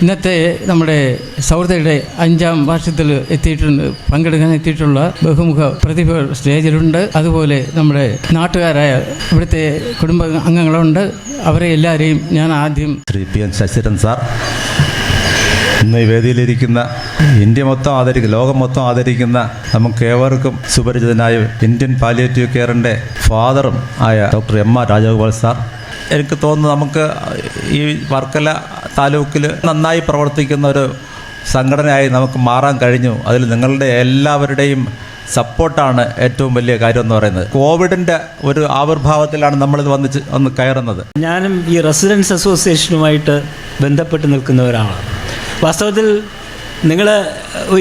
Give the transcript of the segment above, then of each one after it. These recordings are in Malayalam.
ഇന്നത്തെ നമ്മുടെ സൗഹൃദയുടെ 5ാം വർഷത്തിൽ പങ്കെടുക്കാൻ എത്തിയിട്ടുള്ള ബഹുമുഖ പ്രതിഭകൾ സ്റ്റേജിലുണ്ട്. അതുപോലെ നമ്മുടെ നാട്ടുകാരായ ഇവിടുത്തെ കുടുംബ അംഗങ്ങളുണ്ട്. അവരെ എല്ലാവരെയും ഞാൻ ആദ്യം ശ്രീ P.N. ശശിധരൻ സാർ, ഇന്ന് ഈ വേദിയിലിരിക്കുന്ന ഇന്ത്യ മൊത്തം ലോകം മൊത്തം ആദരിക്കുന്ന നമുക്കേവർക്കും സുപരിചിതനായ ഇന്ത്യൻ പാലിയേറ്റീവ് കെയറിൻ്റെ ഫാദറും ആയ ഡോക്ടർ M.R. രാജഗോപാൽ സാർ, എനിക്ക് തോന്നുന്നു നമുക്ക് ഈ വർക്കല താലൂക്കിൽ നന്നായി പ്രവർത്തിക്കുന്ന ഒരു സംഘടനയായി നമുക്ക് മാറാൻ കഴിഞ്ഞു. അതിൽ നിങ്ങളുടെ എല്ലാവരുടെയും സപ്പോർട്ടാണ് ഏറ്റവും വലിയ കാര്യം എന്ന് പറയുന്നത്. കോവിഡിൻ്റെ ഒരു ആവിർഭാവത്തിലാണ് നമ്മളിത് വന്ന് കയറുന്നത്. ഞാനും ഈ റെസിഡൻസ് അസോസിയേഷനുമായിട്ട് ബന്ധപ്പെട്ട് നിൽക്കുന്ന ഒരാളാണ്. വാസ്തവത്തിൽ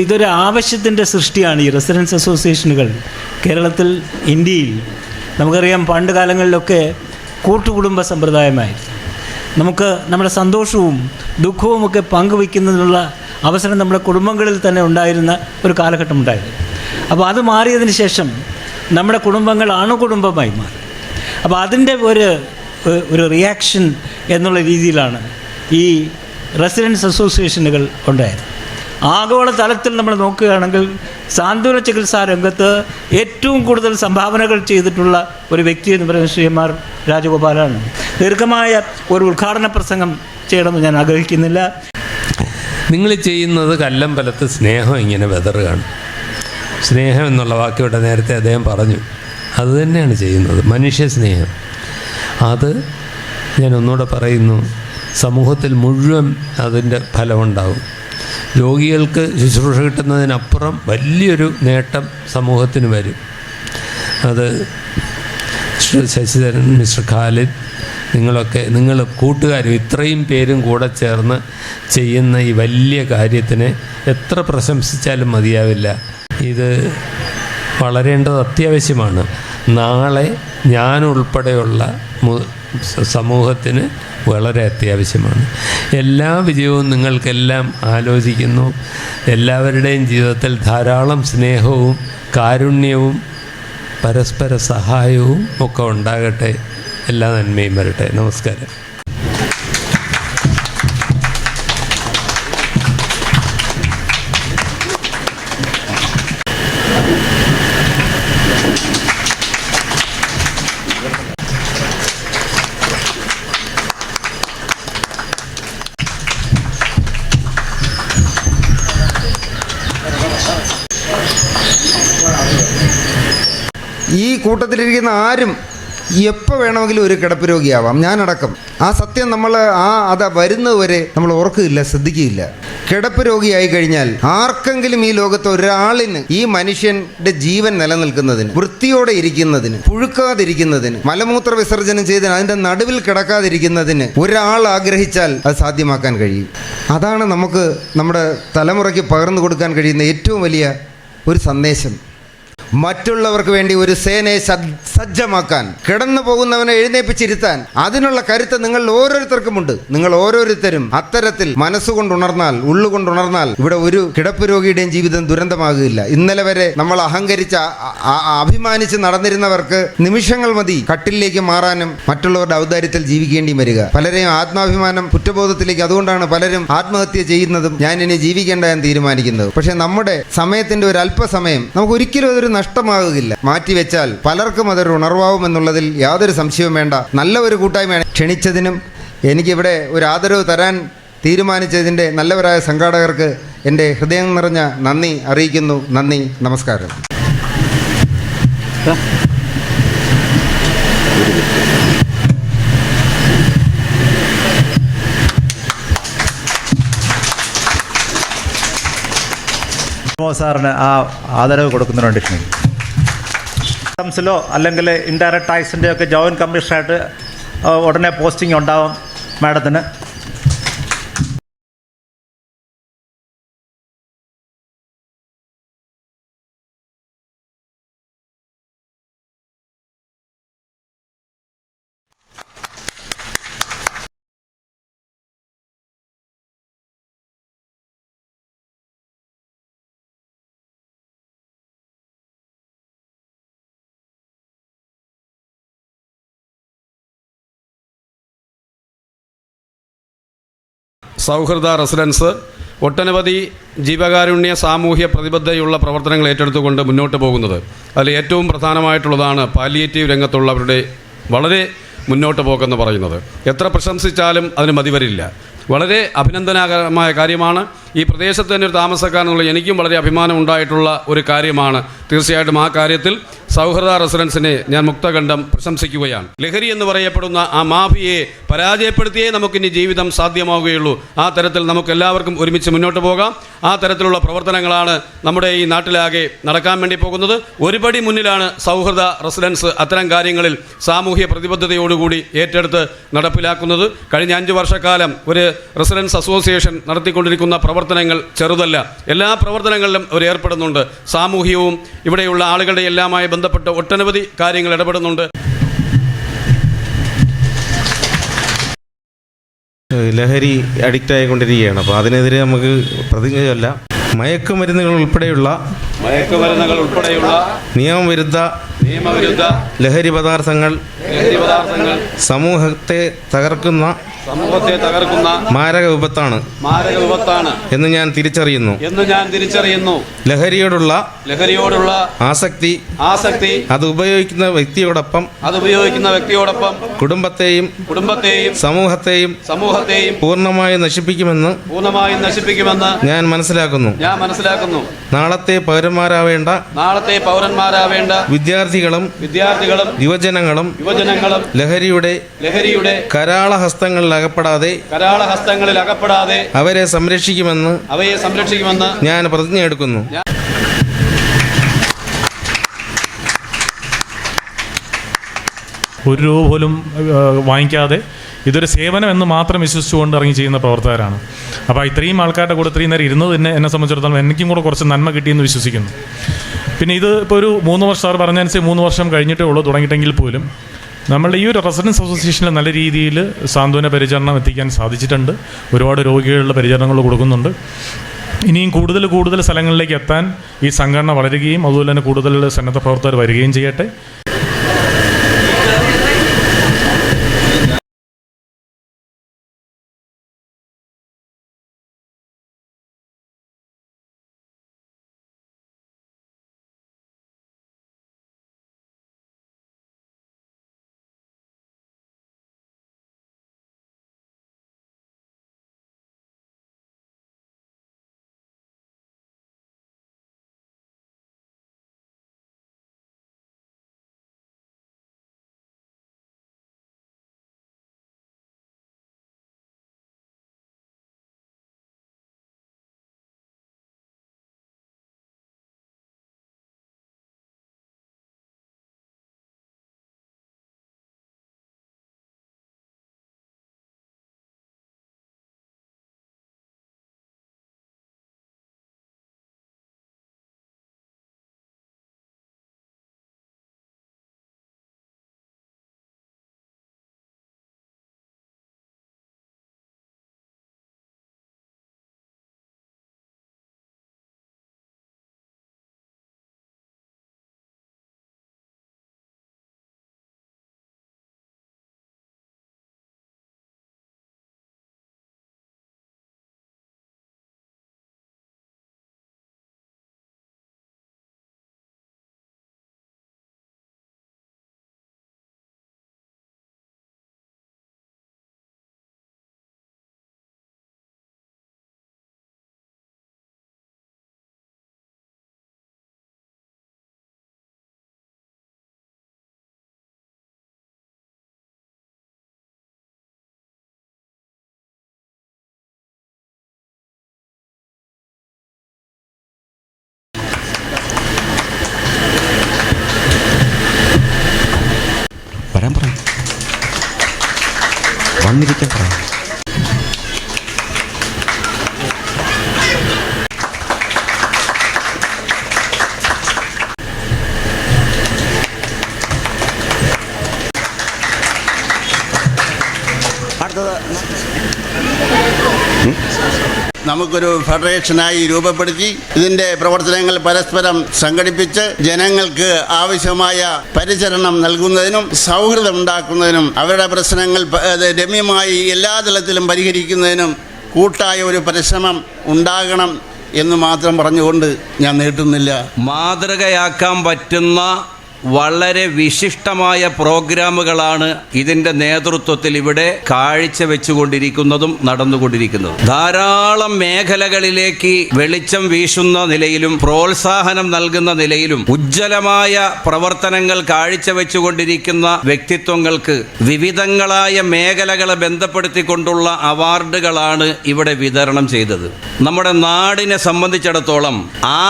ഇതൊരു ആവശ്യത്തിൻ്റെ സൃഷ്ടിയാണ്. ഈ റെസിഡൻസ് അസോസിയേഷനുകൾ കേരളത്തിൽ, ഇന്ത്യയിൽ നമുക്കറിയാം, പണ്ട് കാലങ്ങളിലൊക്കെ കൂട്ടുകുടുംബ സമ്പ്രദായമായിരുന്നു. നമുക്ക് നമ്മുടെ സന്തോഷവും ദുഃഖവുമൊക്കെ പങ്കുവയ്ക്കുന്നതിനുള്ള അവസരം നമ്മുടെ കുടുംബങ്ങളിൽ തന്നെ ഉണ്ടായിരുന്ന ഒരു കാലഘട്ടം ഉണ്ടായിരുന്നു. അപ്പോൾ അത് മാറിയതിന് ശേഷം നമ്മുടെ കുടുംബങ്ങൾ അണുകുടുംബമായി മാറി. അപ്പോൾ അതിൻ്റെ ഒരു റിയാക്ഷൻ എന്നുള്ള രീതിയിലാണ് ഈ റെസിഡൻസ് അസോസിയേഷനുകൾ ഉണ്ടായത്. ആഗോള തലത്തിൽ നമ്മൾ നോക്കുകയാണെങ്കിൽ സാന്ത്വന ചികിത്സാ രംഗത്ത് ഏറ്റവും കൂടുതൽ സംഭാവനകൾ ചെയ്തിട്ടുള്ള ഒരു വ്യക്തി എന്ന് പറയുന്നത് ശ്രീ M.R. രാജഗോപാലാണ്. ദീർഘമായ ഒരു ഉദ്ഘാടന പ്രസംഗം ചെയ്യണമെന്ന് ഞാൻ ആഗ്രഹിക്കുന്നില്ല. നിങ്ങൾ ചെയ്യുന്നത് കല്ലമ്പലത്ത് സ്നേഹം ഇങ്ങനെ വെതറുകയാണ്. സ്നേഹം എന്നുള്ള വാക്കിവിടെ നേരത്തെ അദ്ദേഹം പറഞ്ഞു, അതുതന്നെയാണ് ചെയ്യുന്നത്, മനുഷ്യ സ്നേഹം. അത് ഞാൻ ഒന്നുകൂടെ പറയുന്നു, സമൂഹത്തിൽ മുഴുവൻ അതിൻ്റെ ഫലമുണ്ടാകും. രോഗികൾക്ക് ശുശ്രൂഷ കിട്ടുന്നതിനപ്പുറം വലിയൊരു നേട്ടം സമൂഹത്തിന് വരും. അത് ശശിധരൻ, മിസ്റ്റർ ഖാലിദ്, നിങ്ങൾ കൂട്ടുകാരും ഇത്രയും പേരും കൂടെ ചേർന്ന് ചെയ്യുന്ന ഈ വലിയ കാര്യത്തിനെ എത്ര പ്രശംസിച്ചാലും മതിയാവില്ല. ഇത് വളരേണ്ടത് അത്യാവശ്യമാണ്. നാളെ ഞാനുൾപ്പെടെയുള്ള സമൂഹത്തിന് വളരെ അത്യാവശ്യമാണ്. എല്ലാ വിജയവും നിങ്ങൾക്കെല്ലാം ആലോചിക്കുന്നു. എല്ലാവരുടെയും ജീവിതത്തിൽ ധാരാളം സ്നേഹവും കാരുണ്യവും പരസ്പര സഹായവും ഒക്കെ ഉണ്ടാകട്ടെ. എല്ലാ നന്മയും വരട്ടെ. നമസ്കാരം. ഈ കൂട്ടത്തിലിരിക്കുന്ന ആരും എപ്പോൾ വേണമെങ്കിലും ഒരു കിടപ്പ് രോഗിയാവാം, ഞാനടക്കം. ആ സത്യം നമ്മൾ അത് വരുന്നതുവരെ നമ്മൾ ഓർക്കുകയില്ല, ശ്രദ്ധിക്കുകയില്ല. കിടപ്പ് രോഗിയായി കഴിഞ്ഞാൽ ആർക്കെങ്കിലും ഈ ലോകത്ത് ഒരാളിന് ഈ മനുഷ്യൻ്റെ ജീവൻ നിലനിൽക്കുന്നതിന്, വൃത്തിയോടെ ഇരിക്കുന്നതിന്, പുഴുക്കാതിരിക്കുന്നതിന്, മലമൂത്ര വിസർജനം ചെയ്തതിന്, അതിൻ്റെ നടുവിൽ കിടക്കാതിരിക്കുന്നതിന് ഒരാൾ ആഗ്രഹിച്ചാൽ അത് സാധ്യമാക്കാൻ കഴിയും. അതാണ് നമുക്ക് നമ്മുടെ തലമുറയ്ക്ക് പകർന്നു കൊടുക്കാൻ കഴിയുന്ന ഏറ്റവും വലിയ ഒരു സന്ദേശം. മറ്റുള്ളവർക്ക് വേണ്ടി ഒരു സേനയെ സജ്ജമാക്കാൻ, കിടന്നു പോകുന്നവനെ എഴുന്നേപ്പിച്ചിരുത്താൻ അതിനുള്ള കരുത്ത് നിങ്ങൾ ഓരോരുത്തർക്കുമുണ്ട്. നിങ്ങൾ ഓരോരുത്തരും അത്തരത്തിൽ മനസ്സുകൊണ്ടുണർന്നാൽ, ഉള്ളുകൊണ്ടുണർന്നാൽ ഇവിടെ ഒരു കിടപ്പ് രോഗിയുടെയും ജീവിതം ദുരന്തമാകുകയില്ല. ഇന്നലെ വരെ നമ്മൾ അഭിമാനിച്ച് നടന്നിരുന്നവർക്ക് നിമിഷങ്ങൾ മതി കട്ടിലേക്ക് മാറാനും മറ്റുള്ളവരുടെ ഔദാര്യത്തിൽ ജീവിക്കേണ്ടിയും വരിക. പലരെയും ആത്മാഭിമാനം കുറ്റബോധത്തിലേക്ക്, അതുകൊണ്ടാണ് പലരും ആത്മഹത്യ ചെയ്യുന്നതും ഞാൻ ഇനി ജീവിക്കേണ്ട എന്ന് തീരുമാനിക്കുന്നത്. പക്ഷേ നമ്മുടെ സമയത്തിൻ്റെ ഒരു അല്പസമയം നമുക്ക് ഒരിക്കലും അതൊരു നഷ്ടമാകുകയില്ല. മാറ്റിവെച്ചാൽ പലർക്കും അതൊരു ഉണർവാകുമെന്നുള്ളതിൽ യാതൊരു സംശയവും വേണ്ട. നല്ല ഒരു കൂട്ടായ്മയാണ്. ക്ഷണിച്ചതിനും എനിക്കിവിടെ ഒരു ആദരവ് തരാൻ തീരുമാനിച്ചതിൻ്റെ നല്ലവരായ സംഘാടകർക്ക് എൻ്റെ ഹൃദയം നിറഞ്ഞ നന്ദി അറിയിക്കുന്നു. നന്ദി, നമസ്കാരം. സാറിന് ആ ആദരവ് കൊടുക്കുന്നതിനുണ്ട്. കസ്റ്റംസിലോ അല്ലെങ്കിൽ ഇൻഡയറക്റ്റ് ടാക്സിൻ്റെ ഒക്കെ ജോയിൻറ്റ് കമ്മീഷണറായിട്ട് ഉടനെ പോസ്റ്റിംഗ് ഉണ്ടാവും മാഡത്തിന്. സൗഹൃദ റെസിഡൻസ് ഒട്ടനവധി ജീവകാരുണ്യ സാമൂഹ്യ പ്രതിബദ്ധതയുള്ള പ്രവർത്തനങ്ങൾ ഏറ്റെടുത്തുകൊണ്ട് മുന്നോട്ട് പോകുന്നത്. അതിൽ ഏറ്റവും പ്രധാനമായിട്ടുള്ളതാണ് പാലിയേറ്റീവ് രംഗത്തുള്ളവരുടെ വളരെ മുന്നോട്ട് പോക്കെന്ന് പറയുന്നത്. എത്ര പ്രശംസിച്ചാലും അതിന് മതിവരില്ല. വളരെ അഭിനന്ദനകരമായ കാര്യമാണ്. ഈ പ്രദേശത്ത് തന്നെ ഒരു താമസക്കാരെന്നുള്ള എനിക്കും വളരെ അഭിമാനം ഉണ്ടായിട്ടുള്ള ഒരു കാര്യമാണ്. തീർച്ചയായിട്ടും ആ കാര്യത്തിൽ സൗഹൃദ റെസിഡൻസിനെ ഞാൻ മുക്തകണ്ഠം പ്രശംസിക്കുകയാണ്. ലഹരി എന്ന് പറയപ്പെടുന്ന ആ മാഫിയയെ പരാജയപ്പെടുത്തിയേ നമുക്കിനി ജീവിതം സാധ്യമാവുകയുള്ളൂ. ആ തരത്തിൽ നമുക്ക് എല്ലാവർക്കും ഒരുമിച്ച് മുന്നോട്ട് പോകാം. ആ തരത്തിലുള്ള പ്രവർത്തനങ്ങളാണ് നമ്മുടെ ഈ നാട്ടിലാകെ നടക്കാൻ വേണ്ടി പോകുന്നത്. ഒരുപടി മുന്നിലാണ് സൗഹൃദ റെസിഡൻസ് അത്തരം കാര്യങ്ങളിൽ സാമൂഹ്യ പ്രതിബദ്ധതയോടുകൂടി ഏറ്റെടുത്ത് നടപ്പിലാക്കുന്നത്. കഴിഞ്ഞ 5 വർഷക്കാലം ഒരു റെസിഡൻസ് അസോസിയേഷൻ നടത്തിക്കൊണ്ടിരിക്കുന്ന പ്രവർത്തനങ്ങൾ ചെറുതല്ല. എല്ലാ പ്രവർത്തനങ്ങളിലും അവർ ഏർപ്പെടുന്നുണ്ട്. സാമൂഹികവും ഇവിടെയുള്ള ആളുകളുടെ എല്ലാമായി ബന്ധപ്പെട്ട് ഒട്ടനവധി കാര്യങ്ങൾ ഇടപെടുന്നുണ്ട്. ലഹരി അഡിക്റ്റ് ആയിക്കൊണ്ടിരിക്കുകയാണ്. അപ്പോൾ അതിനെതിരെ നമുക്ക് പ്രതിജ്ഞയല്ല. മയക്കുമരുന്നുകൾ ഉൾപ്പെടെയുള്ള നിയമവിരുദ്ധ ലഹരി പദാർത്ഥങ്ങൾ സമൂഹത്തെ തകർക്കുന്ന മാരക വിപത്താണ് എന്ന് ഞാൻ തിരിച്ചറിയുന്നു. ലഹരിയോടുള്ള ആസക്തി അത് ഉപയോഗിക്കുന്ന വ്യക്തിയോടൊപ്പം കുടുംബത്തെയും സമൂഹത്തെയും പൂർണ്ണമായും നശിപ്പിക്കുമെന്ന് ഞാൻ മനസ്സിലാക്കുന്നു. നാളത്തെ പൗരന്മാരാവേണ്ട വിദ്യാർത്ഥികളും യുവജനങ്ങളും ലഹരിയുടെ കരാളഹസ്തങ്ങളിൽ അകപ്പെടാതെ അവരെ സംരക്ഷിക്കുമെന്ന് ഞാൻ പ്രതിജ്ഞയെടുക്കുന്നു. ഒരു രൂപ പോലും വാങ്ങിക്കാതെ ഇതൊരു സേവനം എന്ന് മാത്രം വിശ്വസിച്ചുകൊണ്ട് ഇറങ്ങി ചെയ്യുന്ന പ്രവർത്തകരാണ്. അപ്പോൾ ഇത്രയും ആൾക്കാരുടെ കൂടെ ഇത്രയും നേരം ഇരുന്നത് തന്നെ എന്നെ സംബന്ധിച്ചിടത്തോളം എനിക്കും കൂടെ കുറച്ച് നന്മ കിട്ടിയെന്ന് വിശ്വസിക്കുന്നു. പിന്നെ ഇത് ഇപ്പോൾ ഒരു 3 വർഷം, അവർ പറഞ്ഞനുസരിച്ച് 3 വർഷം കഴിഞ്ഞിട്ടേ ഉള്ളൂ തുടങ്ങിയിട്ടെങ്കിൽ പോലും നമ്മളുടെ ഈ ഒരു റെസിഡൻസ് അസോസിയേഷനിൽ നല്ല രീതിയിൽ സാന്ത്വന പരിചരണം എത്തിക്കാൻ സാധിച്ചിട്ടുണ്ട്. ഒരുപാട് രോഗികളുടെ പരിചരണങ്ങൾ കൊടുക്കുന്നുണ്ട്. ഇനിയും കൂടുതൽ സ്ഥലങ്ങളിലേക്ക് എത്താൻ ഈ സംഘടന വളരുകയും അതുപോലെ തന്നെ കൂടുതൽ സന്നദ്ധ പ്രവർത്തകർ വരികയും ചെയ്യട്ടെ. വന്നിരിക്കാൻ പറയാം. നമുക്കൊരു ഫെഡറേഷനായി രൂപപ്പെടുത്തി ഇതിൻ്റെ പ്രവർത്തനങ്ങൾ പരസ്പരം സംഘടിപ്പിച്ച് ജനങ്ങൾക്ക് ആവശ്യമായ പരിചരണം നൽകുന്നതിനും സൗഹൃദം ഉണ്ടാക്കുന്നതിനും അവരുടെ പ്രശ്നങ്ങൾ രമ്യമായി എല്ലാ തലത്തിലും പരിഹരിക്കുന്നതിനും കൂട്ടായ ഒരു പരിശ്രമം ഉണ്ടാകണം എന്ന് മാത്രം പറഞ്ഞുകൊണ്ട് ഞാൻ നീട്ടുന്നില്ല. മാതൃകയാക്കാൻ പറ്റുന്ന വളരെ വിശിഷ്ടമായ പ്രോഗ്രാമുകളാണ് ഇതിൻ്റെ നേതൃത്വത്തിൽ ഇവിടെ കാഴ്ചവെച്ചുകൊണ്ടിരിക്കുന്നതും നടന്നുകൊണ്ടിരിക്കുന്നതും. ധാരാളം മേഖലകളിലേക്ക് വെളിച്ചം വീശുന്ന നിലയിലും പ്രോത്സാഹനം നൽകുന്ന നിലയിലും ഉജ്ജ്വലമായ പ്രവർത്തനങ്ങൾ കാഴ്ചവെച്ചുകൊണ്ടിരിക്കുന്ന വ്യക്തിത്വങ്ങൾക്ക് വിവിധങ്ങളായ മേഖലകളെ ബന്ധപ്പെടുത്തിക്കൊണ്ടുള്ള അവാർഡുകളാണ് ഇവിടെ വിതരണം ചെയ്തത്. നമ്മുടെ നാടിനെ സംബന്ധിച്ചിടത്തോളം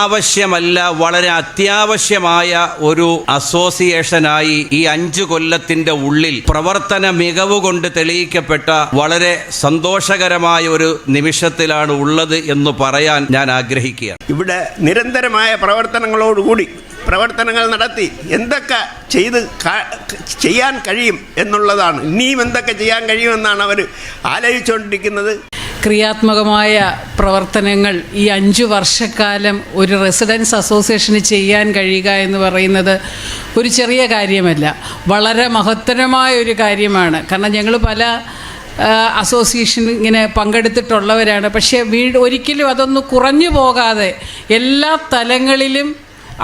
ആവശ്യമല്ല, വളരെ അത്യാവശ്യമായ ഒരു അസോസിയേഷനായി ഈ 5 കൊല്ലത്തിന്റെ ഉള്ളിൽ പ്രവർത്തന മികവ് കൊണ്ട് തെളിയിക്കപ്പെട്ട വളരെ സന്തോഷകരമായ ഒരു നിമിഷത്തിലാണ് ഉള്ളത് എന്ന് പറയാൻ ഞാൻ ആഗ്രഹിക്കുകയാണ്. ഇവിടെ നിരന്തരമായ പ്രവർത്തനങ്ങൾ നടത്തി എന്തൊക്കെ ചെയ്യാൻ കഴിയും എന്നുള്ളതാണ്. ഇനിയും എന്തൊക്കെ ചെയ്യാൻ കഴിയുമെന്നാണ് അവർ ആലോചിച്ചുകൊണ്ടിരിക്കുന്നത്. ക്രിയാത്മകമായ പ്രവർത്തനങ്ങൾ ഈ 5 വർഷക്കാലം ഒരു റെസിഡൻസ് അസോസിയേഷന് ചെയ്യാൻ കഴിയുക എന്ന് പറയുന്നത് ഒരു ചെറിയ കാര്യമല്ല, വളരെ മഹത്തരമായ ഒരു കാര്യമാണ്. കാരണം ഞങ്ങൾ പല അസോസിയേഷൻ ഇങ്ങനെ പങ്കെടുത്തിട്ടുള്ളവരാണ്. പക്ഷേ ഒരിക്കലും അതൊന്നും കുറഞ്ഞു പോകാതെ എല്ലാ തലങ്ങളിലും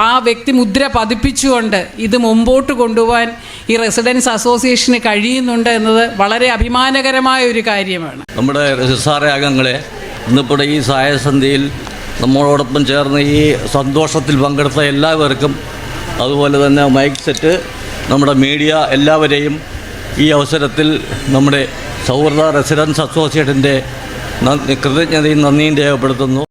ആ വ്യക്തി മുദ്ര പതിപ്പിച്ചുകൊണ്ട് ഇത് മുമ്പോട്ട് കൊണ്ടുപോകാൻ ഈ റെസിഡൻസ് അസോസിയേഷന് കഴിയുന്നുണ്ട് എന്നത് വളരെ അഭിമാനകരമായ ഒരു കാര്യമാണ്. നമ്മുടെ രജിസ്ട്രാർ അംഗങ്ങളെ ഇന്നിപ്പോൾ ഈ സായസന്ധിയിൽ നമ്മളോടൊപ്പം ചേർന്ന് ഈ സന്തോഷത്തിൽ പങ്കെടുത്ത എല്ലാവർക്കും, അതുപോലെ തന്നെ മൈക്ക് സെറ്റ്, നമ്മുടെ മീഡിയ എല്ലാവരെയും ഈ അവസരത്തിൽ നമ്മുടെ സൗഹൃദ റെസിഡൻസ് അസോസിയേഷൻ്റെ കൃതജ്ഞതയും നന്ദിയും രേഖപ്പെടുത്തുന്നു.